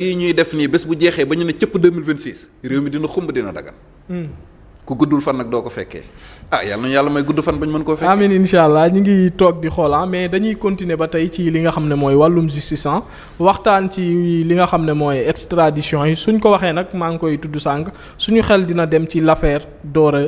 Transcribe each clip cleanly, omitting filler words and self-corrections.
yi ñuy def nii bés bu jeexee ba ñu ne cëpp 2026 réew mi dina xumb dina dagan. ku guddul fan nag doo ko fekkee yàlla nañu yàlla may gudd fan ba ñu mën koo fekkee. amiin incha allah ñu ngi toog di xool mais dañuy continuer ba tey ci li nga xam ne mooy wàllum justice waxtaan ci li nga xam ne mooy extradition yi suñ ko waxee nag maa ngi koy tudd sànq suñu xel dina dem ci l'affaire Dora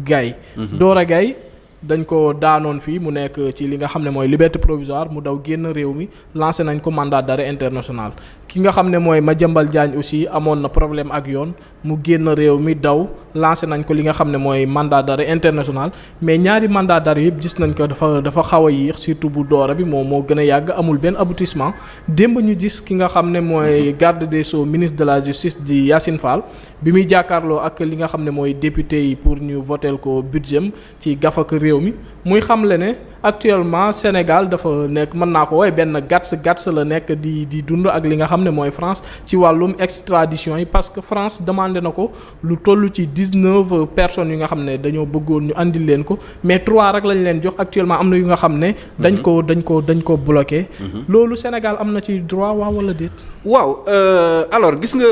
Gaye. Dora Gaye dañ ko daanoon fii mu nekk ci li nga xam ne mooy liberté provisoire mu daw génn réew mi lancé nañ ko mandat d'arrêt international ki nga xam ne mooy Madiambal Diagne aussi amoon na problème ak yoon mu génn réew mi daw lancé nañ ko li nga xam ne mooy mandat d'arrêt international mais ñaari mandat d'arrêt yëpp gis nañ ko dafa xaw a yéex surtout bu Dora bi moo gën a yàgg amul benn aboutissement démb ñu gis ki nga xam ne mooy garde des sceaux ministre de la justice di Yacine Fall bi muy jàkkaarloo ak li nga xam ne mooy député yi pour ñu votel ko budget ci gafak réew mi muy xamle ne actuellement Sénégal dafa nekk mën naa ko wooye benn gàts la nekk di dund ak li nga xam ne mooy France ci wàllum extradition yi parce que France demandé na ko lu toll ci 19 personnes yu nga xam ne dañoo bëggoon ñu andil leen ko mais 3 rek lañ leen jox actuellement am na yu nga xam ne dañ ko bloqué. loolu Sénégal am na ci droit waaw wala déet. waaw alors gis nga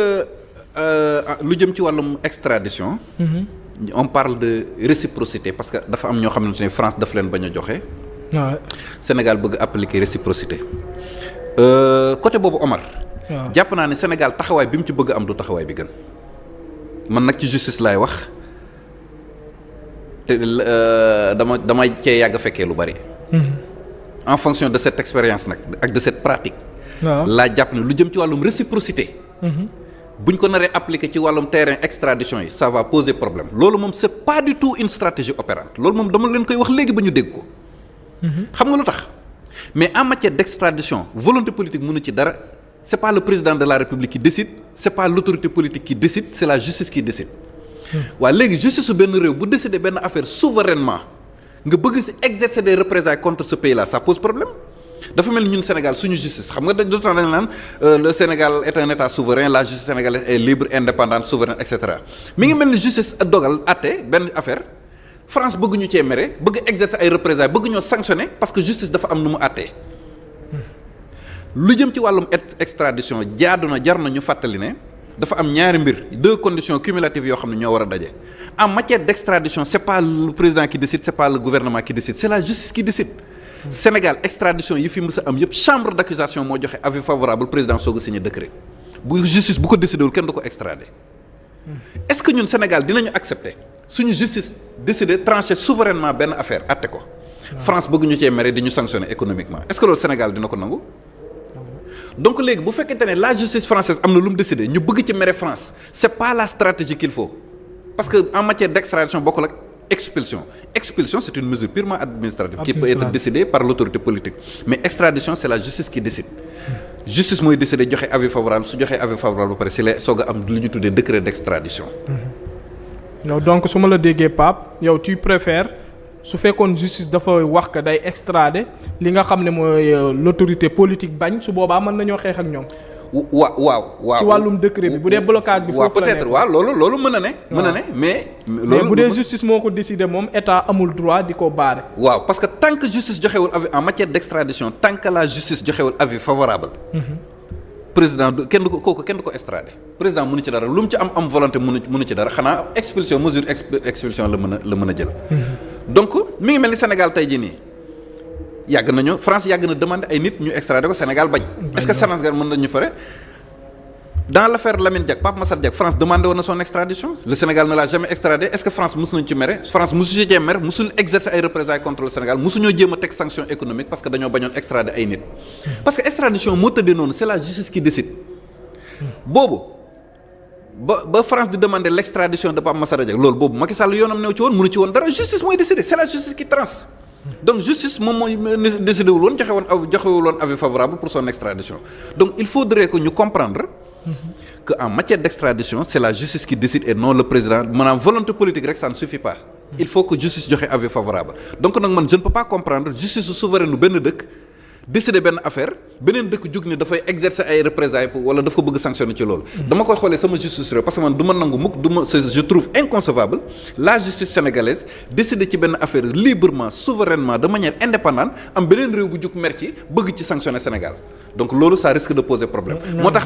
lu jëm ci wàllum extradition. On parle de réciprocité parce que dafa am ñoo xamante ne France daf leen bañ a joxe. Sénégal bëgg appliquer réciprocité côté boobu Omar. jàpp naa ne Sénégal taxawaay bi mu ci bëgg am du taxawaay bi gën man nag ci justice laay wax te dama cee yàgg fekkee lu bari. En fonction de cette expérience nag ak de cette pratique. laa jàpp ne lu jëm ci wàllum réciprocité. buñ ko naree appliquer ci wàllum terrain extradition yi ça va poser problème loolu moom c'est pas du tout une stratégie opérante loolu moom dama leen koy wax léegi ba ñu dégg ko. xam nga lu tax mais en matière d'extradition volonté politique mënu ci dara c'est pas le président de la République qui décide c'est pas l'autorité politique qui décide c'est la justice qui décide. waaye léegi justice su benn réew bu décider benn affaire souverainement nga bëgg ci exercer des représailles contre ce pays là ça pose problème. dafa mel ni ñun Sénégal suñu justice xam nga d'autant dañ naan le Sénégal est un état souverain la justice sénégalaise est libre indépendante souveraine et cetera mi ngi mel ni justice dogal àtte benn affaire France bëgg ñu cee mere bëgg exercer ay représailles bëgg ñoo sanctionner parce que justice dafa am nu mu àttee. lu jëm ci wàllum extradition jaadu na jar na ñu fàttali ne dafa am ñaari mbir 2 conditions cumulatives yoo xam ne ñoo war a daje en matière d'extradition c'est pas le président qui décide c'est pas le gouvernement qui décide c'est la justice qui décide. Sénégal extradition yi fi mës a am yëpp chambre d'accusation moo joxe avis favorable président soog a signé décret bu justice bu ko décidé wul kenn du ko extrader. Est-ce que ñun Sénégal dinañu accepter suñu justice décider trancher souverainement benn affaire àtte ko. France bëgg ñu cee mere di ñu sanctionner économiquement est-ce que loolu Sénégal dina ko nangu. donc léegi bu fekkente ne la justice française am na lu mu décidé ñu bëgg ci mere France c'est pas la stratégie qu'il faut parce que en matière d'extradition bokkul ak expulsion c'est une mesure purement administrative qui peut être décidée par l'autorité politique mais extradition c'est la justice qui décide justice mooy décider joxe avis favorable su joxee avis favorable ba pare si la soog a am lu ñu tuddee décret d'extradition. yow donc su ma la déggee Pape yow tu préfères su fekkoon justice dafa wax que day extrader li nga xam ne mooy l'autorité politique bañ su boobaa mën nañoo xeex ak ñoom. waaw ci wàllum décret bi bu dee blocage bi. foofu la peut-être waaw loolu mën na ne. mën na ne mais. loolu bu dee justice moo ko décider moom état amul droit di ko baare. waaw parce que tant que justice joxewul avis en matière d'extradition tant que la justice joxewul avis favorable. président kenn du ko extrader président mënu ci dara lu mu ci am volonté mënu ci dara xanaa expulsion mesure expulsion la mën a jël. donc mi ngi mel ni Sénégal tey jii nii. yàgg nañu France yàgg na demander ay nit ñu extrader ko Sénégal bañ. est-ce que Sénégal mën nañu fare dans l'affaire Lamine Diack Pape Massar Diack France demandé woon na son extradition le Sénégal ne l'a jamais extradé est-ce que France mës nañu ci mere France mësu ci mere mësul exercer ay représailles contre le Sénégal mësuñoo jéem a teg sanction économique parce que dañoo bañoon extrader ay nit. parce que extradition moo tëddee noonu c'est la justice qui décide. boobu ba France di demander l'extradition de Pape Massar Diack loolu boobu Macky Sall yoonam new ci woon mënu ci woon dara justice mooy décider c'est la justice qui tranche. donc justice moom mooy décidé wul woon joxewul woon avis favorable pour son extradition donc il faudrait que ñu comprendre que en matière d'extradition c'est la justice qui décide et non le président maanaam volonté politique rek ça ne suffit pas il faut que justice joxe avis favorable donc nag man je ne peux pas comprendre justice su souveraine benn dëkk décider benn affaire beneen dëkk jug ni dafay exercer ay représailles wala daf ko bëgg sanctionner ci loolu. dama koy xoolee sama justice réew parce que man du ma nangu mukk je trouve inconcevable la justice sénégalaise décider ci benn affaire librement souverainement de manière indépendante am beneen réew bu jug mer ci bëgg ci sanctionner Sénégal donc loolu ça risque de poser problème. moo tax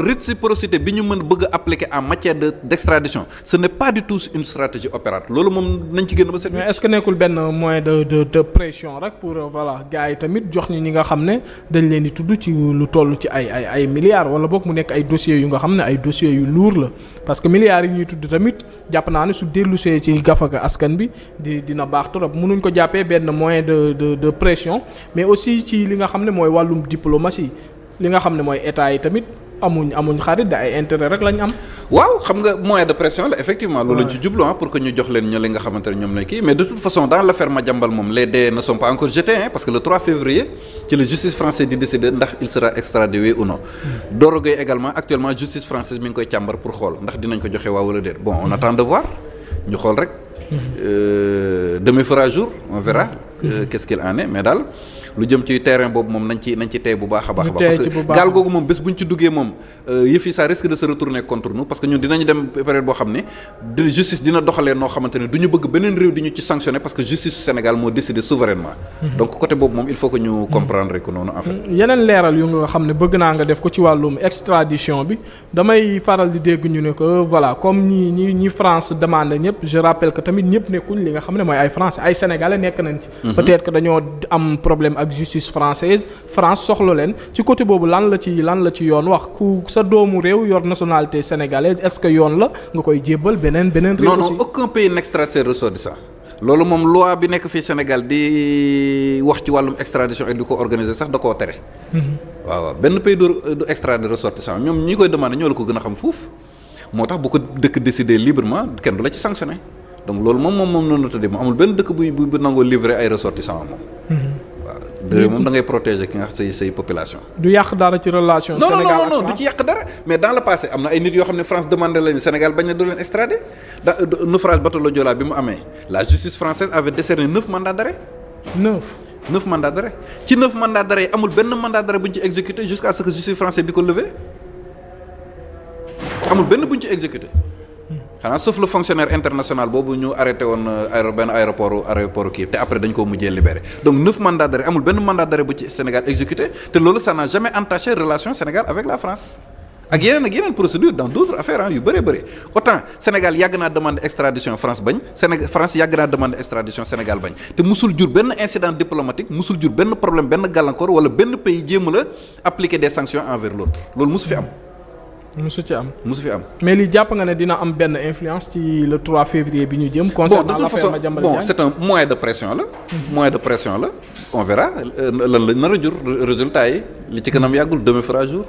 réciprocité bi ñu mën bëgg a appliquer en matière d'extradition ce n'est pas du tout une stratégie opérante loolu moom nañ ci génn ba set. mais est-ce que nekkul benn moyen de pression rek pour voilà gars yi tamit jox ñi nga xam ne dañ leen di tudd ci lu toll ci ay milliards wala boog mu nekk ay dossiers yu nga xam ne ay dossiers yu lourd la parce que milliards yi ñuy tudd tamit jàpp naa ne su dellusee ci gafaka askan bi dina baax trop mënuñ ko jàppee benn moyen de pression mais aussi ci li nga xam ne mooy wàllum diplomatie li nga xam ne mooy état yi tamit amuñ xarit da ay intérêt rek lañ am. waaw xam nga moyen de pression la effectivement loolu lañ ci jublu pour que ñu jox leen ñoo li nga xamante ne ñoom lañ kii mais de toute façon dans l'affaire Madiambal moom les dés ne sont pas encore jetés parce que le 3 février ci la justice française di décider ndax il sera extradé oui ou non. Doro Gueye également actuellement justice française mi ngi koy càmbar pour xool ndax dinañ ko joxe waaw wala déet bon on attend de voir ñu xool rek. Demain fera jour on verra. Qu'est-ce qu'il en est mais daal lu jëm ci terrain boobu moom nañ ci tey bu baax a baax. parce que gaal googu moom bés bu ñu ci duggee moom yëf yi ça risque de se retourner contre nous parce que ñun dinañu dem période boo xam ne justice dina doxalee noo xamante ne du ñu bëgg beneen réew di ñu ci sanctionner parce que justice Sénégal moo décidé souverainement. donc côté boobu moom il faut que ñu comprendre ko noonu en fait. yeneen leeral yu nga xam ne bëgg naa nga def ko ci wàllum extradition bi damay faral di dégg ñu ne que voilà comme ñi France demandé ñëpp je rappelle que tamit ñëpp nekkuñ li nga xam ne mooy ay français ay sénégalais nekk nañ ci. peut-être que dañoo am problème ak justice française France soxla leen ci côté boobu lan la ci yoon wax ku sa doomu réew yor nationalité sénégalaise est-ce que yoon la nga koy jébbal beneen réew. non aucun pays n'extrade ses ressortissants loolu moom loi bi nekk fii Sénégal di wax ci wàllum extradition ak di ko organiser sax da koo tere. waaw benn pays du extrader ressortissant ñoom ñi koy demander ñoo la ko gën a xam fuuf moo tax bu ko dëkk décider librement kenn du la ci sanctionner donc loolu moom noonu la tëddee moom amul benn dëkk bu nangoo livrer ay ressortissants moom. waaw moom da ngay protéger ki nga say population. du yàq dara ci relation. Sénégal non du ci yàq dara mais dans le passé am na ay nit yoo xam ne France demandé lañu Sénégal bañ na doo leen extrader naufrage bateau le Joola bi mu amee la justice française avait décerné 9 mandats d'arrêt. 9 mandats d'arrêt ci 9 mandats d'arrêt yi amul benn mandat d'arrêt bu ñu ci exécuté jusqu'à ce que justice française di ko lever amul benn bu ñu ci exécuté. xanaa sauf le fonctionnaire international boobu ñu arrêté woon benn aéroport kii te après dañ koo mujjee libéré donc 9 mandats d'arrêt amul benn mandat d'arrêt bu ci Sénégal exécuté te loolu ça n'a jamais entaché relation Sénégal avec la France ak yeneen procédure dans d'autres affaires yu bëri autant Sénégal yàgg naa demande extradition France bañ France yàgg naa demande extradition Sénégal bañ te musul jur benn incident diplomatique musul jur benn problème benn gàllankoor wala benn pays jéem la appliquer des sanctions envers l'autre loolu musu fi am. musu fi am. mais li jàpp nga ne dina am benn influence ci le 3 février bi ñu jëm. concernant l'affaire Madiambal Diagne c'est un moyen de pression la. moyen de pression la on verra lan la nar a jur résultat yi li ci kanam yàggul demain fera jour.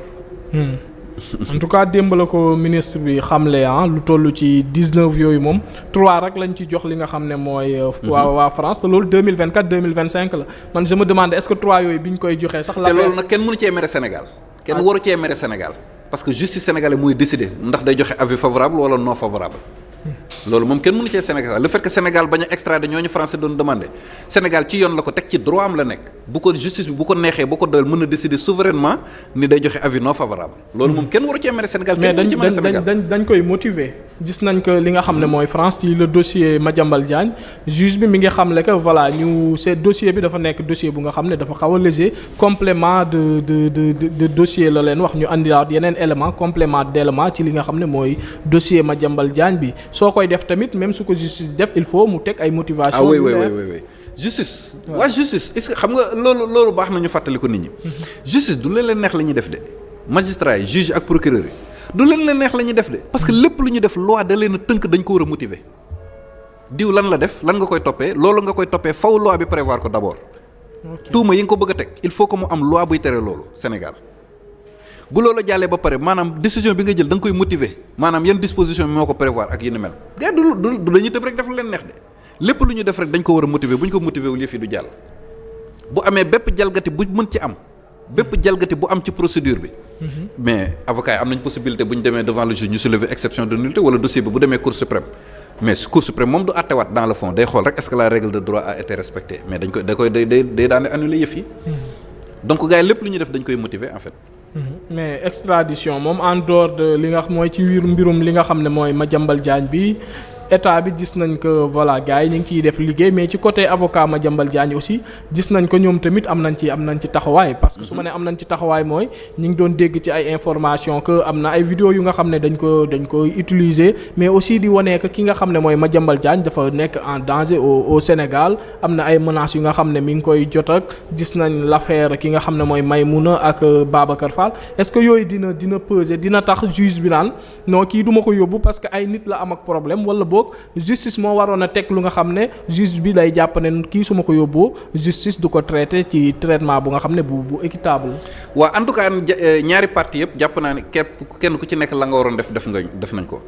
en tout cas démb la ko ministre bi xamle lu toll ci 19 yooyu moom 3 rek lañ ci jox li nga xam ne mooy. waa France te loolu 2024 2025 la man je me demande est-ce que 3 yooyu bi ñu koy joxee sax. te loolu nag kenn mënu cee mere Sénégal. kenn waru cee mere Sénégal. parce que justice sénégalaise mooy décider ndax day joxe avis favorable wala non favorable loolu moom kenn mënu cee Sénégal le fait que Sénégal bañ a extrader ñooñu français doon demander Sénégal ci yoon la ko teg ci droit am la nekk bu ko justice bi bu ko neexee bu ko doyal mën na décider souverainement ni day joxe avis non favorable loolu moom kenn waru cee mere Sénégal. kenn waru ci mere Sénégal mais dañ koy motiver gis nañ que li nga xam ne mooy France ci le dossier Madiambal Diagne juge bi mi ngi xamle que voilà dossier bi dafa nekk dossier bu nga xam ne dafa xaw a léger complément de dossier la leen wax ñu andiwaat yeneen élément complément d'élément ci li nga xam ne mooy dossier Madiambal Diagne bi soo koy def tamit même su ko justice def il faut mu teg ay motivation. oui justice. waa justice est-ce que xam nga loolu baax na ñu fàttali ko nit ñi. justice du leen neex la ñuy def de magistrat yi juge ak procureur yi du leen neex la ñuy def de parce que lépp lu ñu def loi da leen a tënk dañ ko war a motiver diw lan la def lan nga koy toppee loolu nga koy toppee faw loi bi prévoir ko d'abord. tuuma yi nga ko bëgg a teg il faut que mu am loi buy tere loolu Sénégal. bu loolu jàllee ba pare maanaam décision bi nga jël da nga koy motiver maanaam yan disposition moo ko prévoir ak yu ni mel gars du dañuy tëb rek def leen neex de lépp lu ñu def rek dañ ko war a motiver bu ñu ko motiver wul yëf yi du jàll bu amee bépp jalgati bu mën ci am bépp jalgati bu am ci procédure bi mais avocat yi am nañ possibilité bu ñu demee devant le juge ñu soulever exception de nullité wala dossier bi bu demee cour suprême mais cour suprême moom du àttewaat dans le fond day xool rek est-ce que la règle de droit a été respectée mais day daane annuler yëf yi donc gars yi lépp lu ñuy def dañ koy motiver en fait. mais extradition moom en dehors de li nga mooy ci mbirum li nga xam ne mooy Madiambal Diagne bi état bi gis nañ que voilà gars yi ñu ngi ciy def liggéey mais ci côté avocat Madiambal Diagne aussi gis nañ ko ñoom tamit am nañ ci taxawaay parce que su ma ne am nañ ci taxawaay mooy ñu ngi doon dégg ci ay information que am na ay vidéo yu nga xam ne dañ ko utiliser mais aussi di wane que ki nga xam ne mooy Madiambal Diagne dafa nekk en danger au Sénégal am na ay menaces yu nga xam ne mi ngi koy jot ak gis nañ l'affaire ki nga xam ne mooy Maïmouna ak Babacar Fall est-ce que yooyu dina peser dina tax juge bi naan non kii duma ko yóbbu parce que ay nit la am ak problème wala boog justice moo waroon a teg lu nga xam ne juge bi lay jàpp ne kii su ma ko yóbboo justice du ko traité ci traitement bu nga xam ne bu équitable. waaw en tout cas ñaari parti yëpp jàpp naa ne kenn ku ci nekk la nga waroon def nañ ko.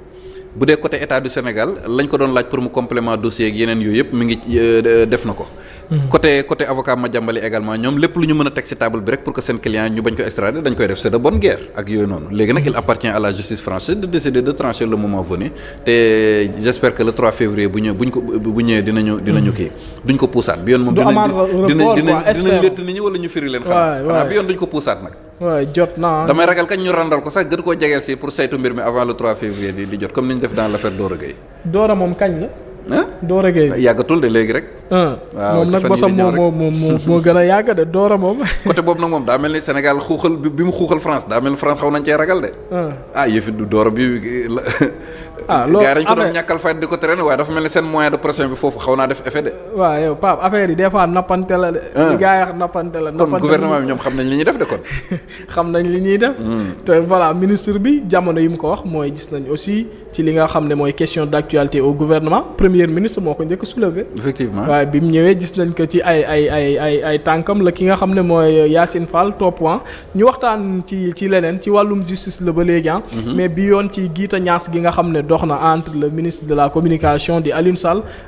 bu dee côté état du Sénégal lañ ko doon laaj pour mu complément dossier ak yeneen yooyu yëpp mi ngi def na ko. côté avocat Madiambal également ñoom lépp lu ñu mën a teg ci table bi rek pour que seen client ñu bañ ko extrader dañ koy def c'est de bonne guerre ak yooyu noonu léegi nag il appartient à la justice française de décider de trancher le moment venu te j'espère que le 3 février bu ñëwee dinañu kii duñ ko puusaat bi yoon moom dinañ lett nit ñi wala ñu firi leen xanaa bi yoon duñ ko puusaat nag waaw jot naa damay ragal kañ ñu randal ko sax gën koo jegeel si pour saytu mbir mi avant le 3 février di jot comme ni ñu def dans l'affaire Dora Gueye. Dora moom kañ la. Dora Gueye yàggatul de léegi rek. waaw moom nag bosam moo gën a yàgg de Dora moom. côté boobu nag moom daa mel ni Sénégal xuuxal bi mu xuuxal France daa mel ni France xaw nañ cee ragal de. yëfi du Dora bi la. loolu gars yi dañ ko doon ñàkkal fayda di ko traîner waaye dafa mel ni seen moyen de pression bi foofu xaw naa def effet de. waaw yow Pape affaire yi des fois nappante la de. li gars yi wax nappante la. kon gouvernement bi ñoom xam nañ li ñuy def de kon. xam nañ li ñuy def. te voilà ministre bi jamono yi mu ko wax mooy gis nañ aussi ci li nga xam ne mooy question d'actualité au gouvernement premier ministre moo ko njëkk soulever. effectivement waaye bi mu ñëwee gis nañ ko ci ay tànkam la ki nga xam ne mooy Yacine Fall topp ñu waxtaan ci leneen ci wàllum justice la ba léegi mais bi yoon ci giita ñaas gi nga xam ne dox na entre le ministre de la communication di Alioune Sall